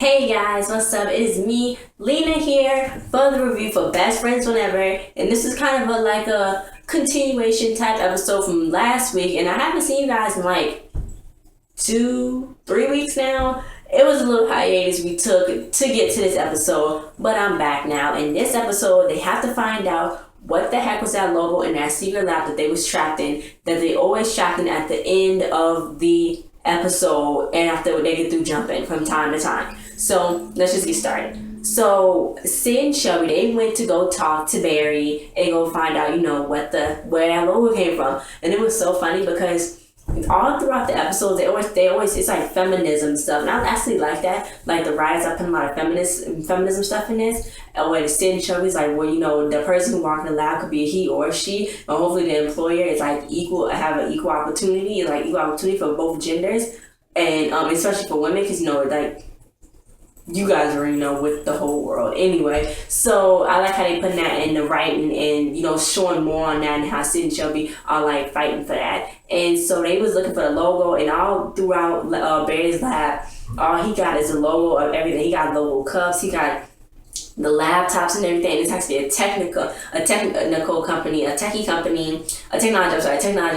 Hey guys, what's up? It's me, Lena here for the review for Best Friends Whenever, and this is kind of a continuation type episode from last week, and I haven't seen you guys in like 2-3 weeks now. It was a little hiatus we took to get to this episode, but I'm back now. In this episode, they have to find out what the heck was that logo in that secret lab that they was trapped in, that they always trapped in at the end of the episode and after they get through jumping from time to time. So let's just get started. So Sid and Shelby, they went to go talk to Barry and go find out, where that logo came from. And it was so funny because all throughout the episodes, they always it's like feminism stuff, and I actually like that. Like the writers are putting a lot of feminism stuff in this. And when Sid and Shelby's like, well, the person who walked in the lab could be a he or a she, and hopefully the employer is like have an equal opportunity, for both genders, and especially for women, because you guys already know with the whole world. Anyway, so I like how they put that in the writing and, showing more on that and how Sid and Shelby are like fighting for that. And so they was looking for the logo, and all throughout Barry's lab, all he got is a logo of everything. He got logo cups, he got the laptops and everything. It's actually a technical company, a technology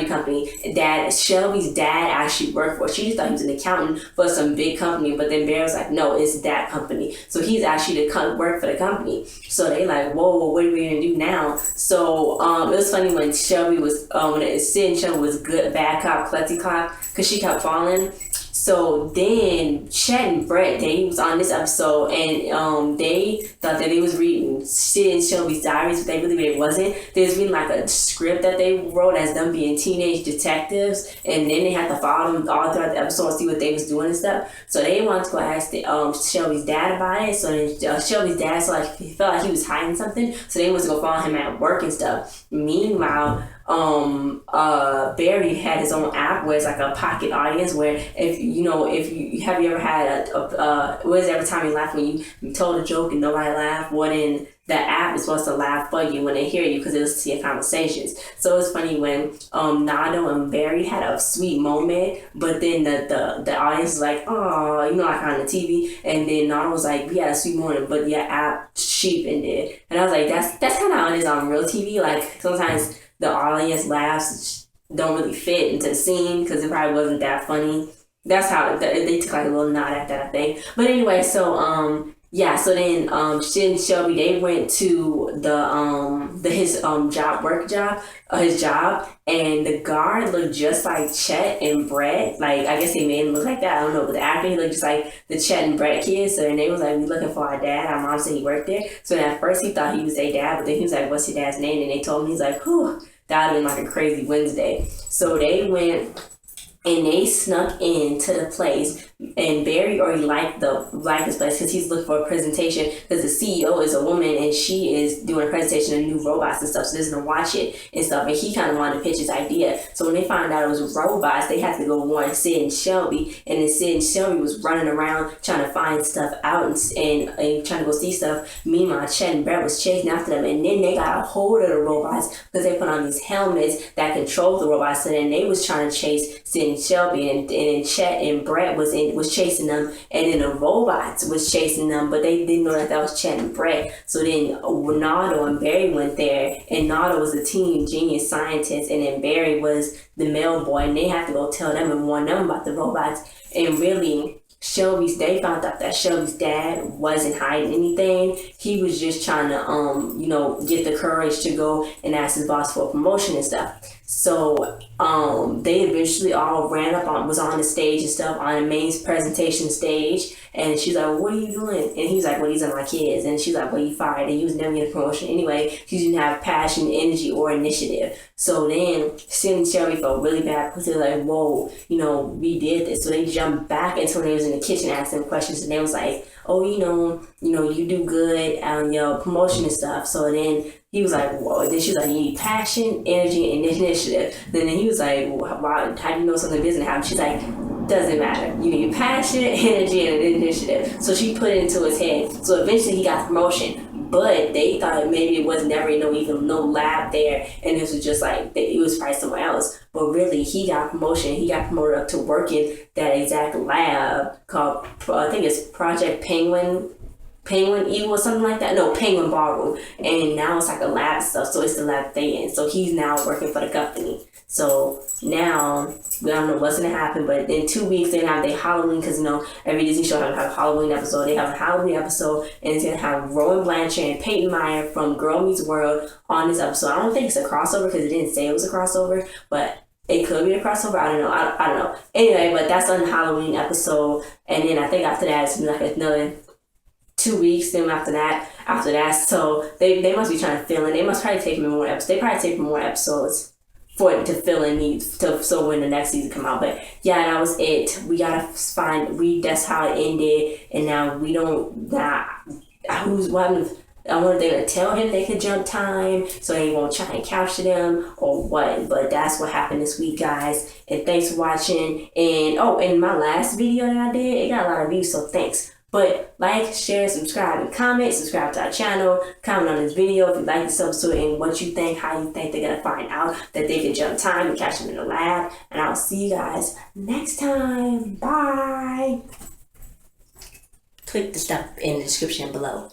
company that Shelby's dad actually worked for. She just thought he was an accountant for some big company, but then Bear was like, no, it's that company. So he's actually to work for the company. So they like, whoa, what are we gonna do now? So it was funny when Shelby was when Sid and Shelby was good, bad cop, klutzy cop, because she kept falling. So then Chet and Brett, they was on this episode, and they thought that they was reading Sid and Shelby's diaries, but it wasn't. They was reading like a script that they wrote as them being teenage detectives, and then they had to follow them all throughout the episode and see what they was doing and stuff. So they wanted to go ask Shelby's dad about it. So then Shelby's dad felt like he was hiding something, so they was to go follow him at work and stuff. Meanwhile, Barry had his own app where it's like a pocket audience, where if you have you ever had what is every time you laugh when you told a joke and nobody laughed? Well, then the app is supposed to laugh for you when they hear you because it was to your conversations. So it's funny when Nado and Barry had a sweet moment, but then the audience was like, oh, like on the TV, and then Nado was like, we had a sweet moment, but your app cheapened it. And I was like, that's kind of how it is on real TV. Like sometimes the audience laughs don't really fit into the scene because it probably wasn't that funny. That's how they took like a little nod at that, I think. But anyway, so so then Sid and Shelby, they went to his job, and the guard looked just like Chet and Brett. Like, I guess they made him look like that, I don't know, but the actor, he looked just like the Chet and Brett kids. So then they was like, we looking for our dad. Our mom said he worked there. So then at first he thought he was their dad, but then he was like, what's your dad's name? And they told him. He's like, whew, that would have been like a crazy Wednesday. So they went and they snuck into the place, and Barry already liked this place because he's looking for a presentation, because the CEO is a woman and she is doing a presentation of new robots and stuff, so they're gonna watch it and stuff, and he kind of wanted to pitch his idea. So when they found out it was robots, they had to go warn Sid and Shelby, and then Sid and Shelby was running around trying to find stuff out and trying to go see stuff. Meanwhile, Chet and Brett was chasing after them, and then they got a hold of the robots because they put on these helmets that control the robots. So then they was trying to chase Sid and Shelby, and then Chet and Brett was chasing them, and then the robots was chasing them, but they didn't know that was Chet and Brett. So then Nado and Barry went there, and Nado was a teen genius scientist, and then Barry was the mail boy, and they had to go tell them and warn them about the robots. And really, they found out that Shelby's dad wasn't hiding anything. He was just trying to get the courage to go and ask his boss for a promotion and stuff. So they eventually all was on the stage and stuff, on the main presentation stage, and she's like, well, what are you doing? And he's like, well, these are my kids. And she's like, well, you fired, and he was never getting a promotion anyway. He didn't have passion, energy, or initiative. So then Sid and Shelby felt really bad because they're like, whoa, we did this. So they jumped back into when they was in the kitchen asking questions, and they was like, oh, you do good on your promotion and stuff. So then he was like, whoa. Then she was like, you need passion, energy, and initiative. Then he was like, well, how do you know something doesn't happen? She's like, doesn't matter. You need passion, energy, and initiative. So she put it into his head. So eventually he got the promotion. but they thought maybe it was never no lab there, and this was just like it was probably somewhere else. But really, he got promotion. He got promoted up to working that exact lab called I think it's Project Penguin Eagle or something like that. No, Penguin Ballroom. And now it's like a lab stuff, so it's the lab they in. So he's now working for the company. So now we don't know what's gonna happen, but in 2 weeks they're gonna have their Halloween, because every Disney show have a Halloween episode. They have a Halloween episode, and it's gonna have Rowan Blanchard and Peyton Meyer from Girl Meets World on this episode. I don't think it's a crossover because it didn't say it was a crossover, but it could be a crossover. I don't know. I don't know. Anyway, but that's on the Halloween episode, and then I think after that it's like another 2 weeks. Then after that, so they must be trying to fill in. They must probably take more episodes. They probably take more episodes for it to fill in needs so when the next season come out. But yeah, that was it. We gotta that's how it ended, and now we don't I wonder if they're gonna tell him they could jump time so he won't try and capture them or what. But that's what happened this week, guys. And thanks for watching. And in my last video that I did, it got a lot of views, so thanks. But like, share, subscribe, and comment. Subscribe to our channel. Comment on this video if you like this episode and what you think, how you think they're gonna find out that they can jump time and catch them in the lab. And I'll see you guys next time. Bye. Click the stuff in the description below.